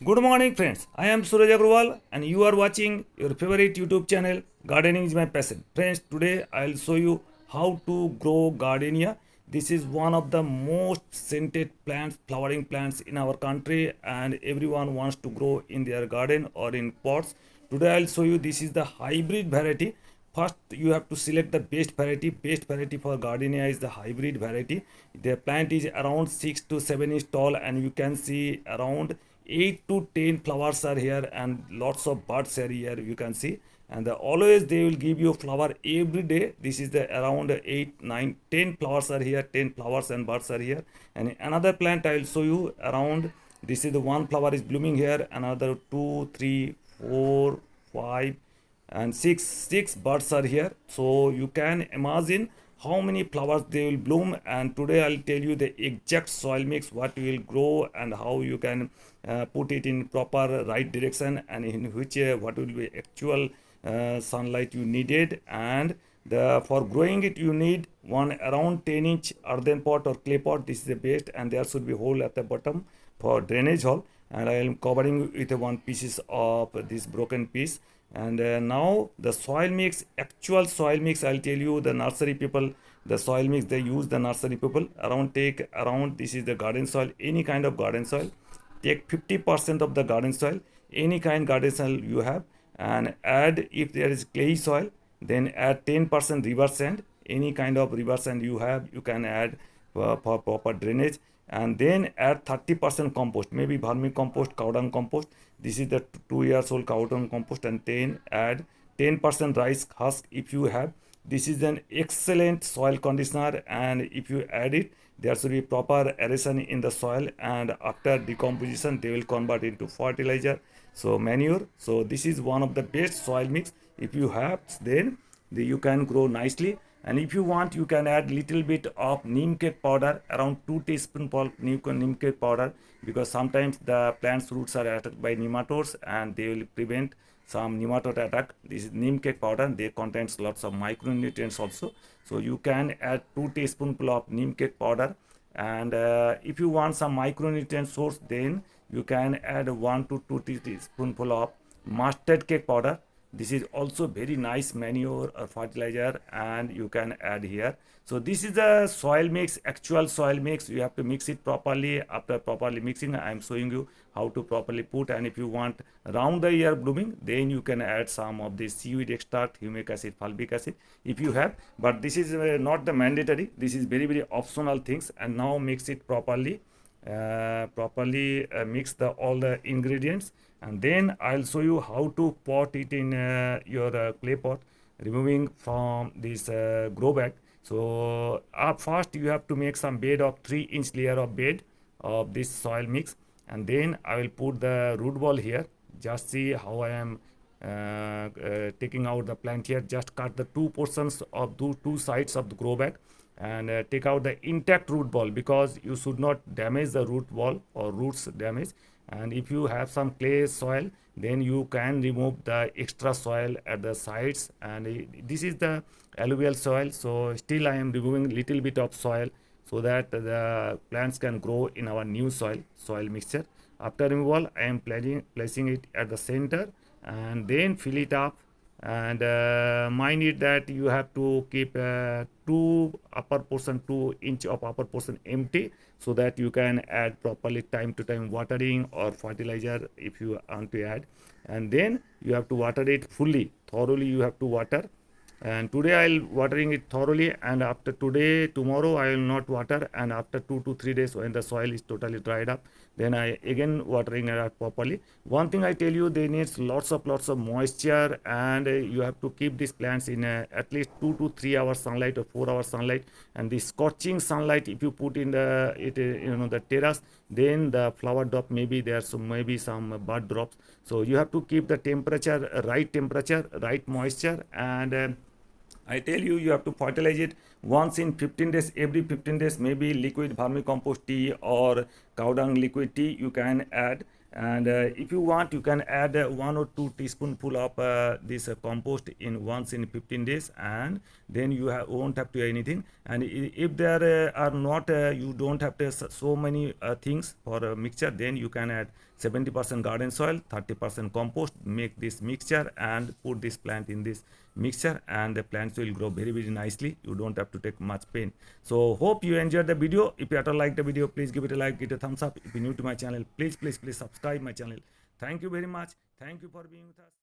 Good morning, friends. I am Suraj Agrawal, and you are watching your favorite YouTube channel, Gardening is My Passion. Friends, today I'll show you how to grow gardenia. This is one of the most scented plants, flowering plants in our country, and everyone wants to grow in their garden or in pots. Today I'll show you this is the hybrid variety. First, you have to select the best variety. Best variety for gardenia is the hybrid variety. The plant is around 6 to 7 inch tall, and you can see around 8 to 10 flowers are here, and lots of buds are here, you can see. And always they will give you flower every day. This is the around 8 9 10 flowers are here, 10 flowers and buds are here. And another plant I will show you around. This is the one flower is blooming here, another 2 3 4 5 and six buds are here, so you can imagine how many flowers they will bloom. And today I'll tell you the exact soil mix, what you will grow and how you can put it in proper right direction, and in which what will be actual sunlight you needed. And the for growing it you need one around 10-inch earthen pot or clay pot. This is the best, and there should be hole at the bottom for drainage hole, and I am covering with one pieces of this broken piece. And now the soil mix, actual soil mix, I'll tell you. The nursery people, the soil mix they use, the nursery people around take around, this is the garden soil, any kind of garden soil. Take 50% of the garden soil, any kind garden soil you have, and add, if there is clay soil, then add 10% river sand. Any kind of river sand you have, you can add for proper drainage. And then add 30% compost, maybe vermicompost, cow dung compost. This is the 2 years old cow dung compost. And then add 10% rice husk if you have. This is an excellent soil conditioner, and if you add it, there should be proper aeration in the soil, and after decomposition they will convert into fertilizer, so manure. So this is one of the best soil mix. If you have, then you can grow nicely. And if you want, you can add little bit of neem cake powder, around 2 teaspoons of neem cake powder, because sometimes the plant's roots are attacked by nematodes, and they will prevent some nematode attack. This is neem cake powder, they contains lots of micronutrients also. So you can add 2 teaspoonful of neem cake powder. And if you want some micronutrient source, then you can add 1 to 2 teaspoonful of mustard cake powder. This is also very nice manure or fertilizer, and you can add here. So this is the soil mix, actual soil mix. You have to mix it properly. After properly mixing, I am showing you how to properly put. And if you want round the year blooming, then you can add some of this seaweed extract, humic acid, fulvic acid if you have. But this is not the mandatory. This is very optional things. And now mix it properly. Mix all the ingredients, and then I'll show you how to pot it in your clay pot, removing from this grow bag. So first you have to make some bed of 3-inch layer of bed of this soil mix, and then I will put the root ball here. Just see how I am taking out the plant here. Just cut the two portions of two sides of the grow bag, and take out the intact root ball, because you should not damage the root ball or roots damage. And if you have some clay soil, then you can remove the extra soil at the sides. And this is the alluvial soil, so still I am removing little bit of soil, so that the plants can grow in our new soil mixture. After removal, I am placing it at the center, and then fill it up. And mind it that you have to keep 2-inch of upper portion empty, so that you can add properly time to time watering or fertilizer if you want to add. And then you have to water it fully, thoroughly you have to water. And today I'll watering it thoroughly, and after today, tomorrow I will not water. And after 2 to 3 days, when the soil is totally dried up, then I again watering it properly. One thing I tell you, they needs lots of moisture, and you have to keep these plants in at least 2 to 3 hours sunlight or 4 hours sunlight. And the scorching sunlight, if you put in the terrace, then the flower drop, maybe there's some bud drops. So you have to keep the temperature, right moisture. And I tell you, you have to fertilize it once in 15 days, every 15 days, maybe liquid vermicompost tea or cow dung liquid tea you can add. And if you want, you can add 1 or 2 teaspoonful of this compost in once in 15 days, and then you won't have to do anything. And if there are not you don't have to so many things for a mixture, then you can add 70% garden soil, 30% compost. Make this mixture and put this plant in this mixture, and the plants will grow very very nicely. You don't have to take much pain. So hope you enjoyed the video. If you at all like the video, please give it a like, give it a thumbs up. If you're new to my channel, please subscribe my channel. Thank you very much. Thank you for being with us.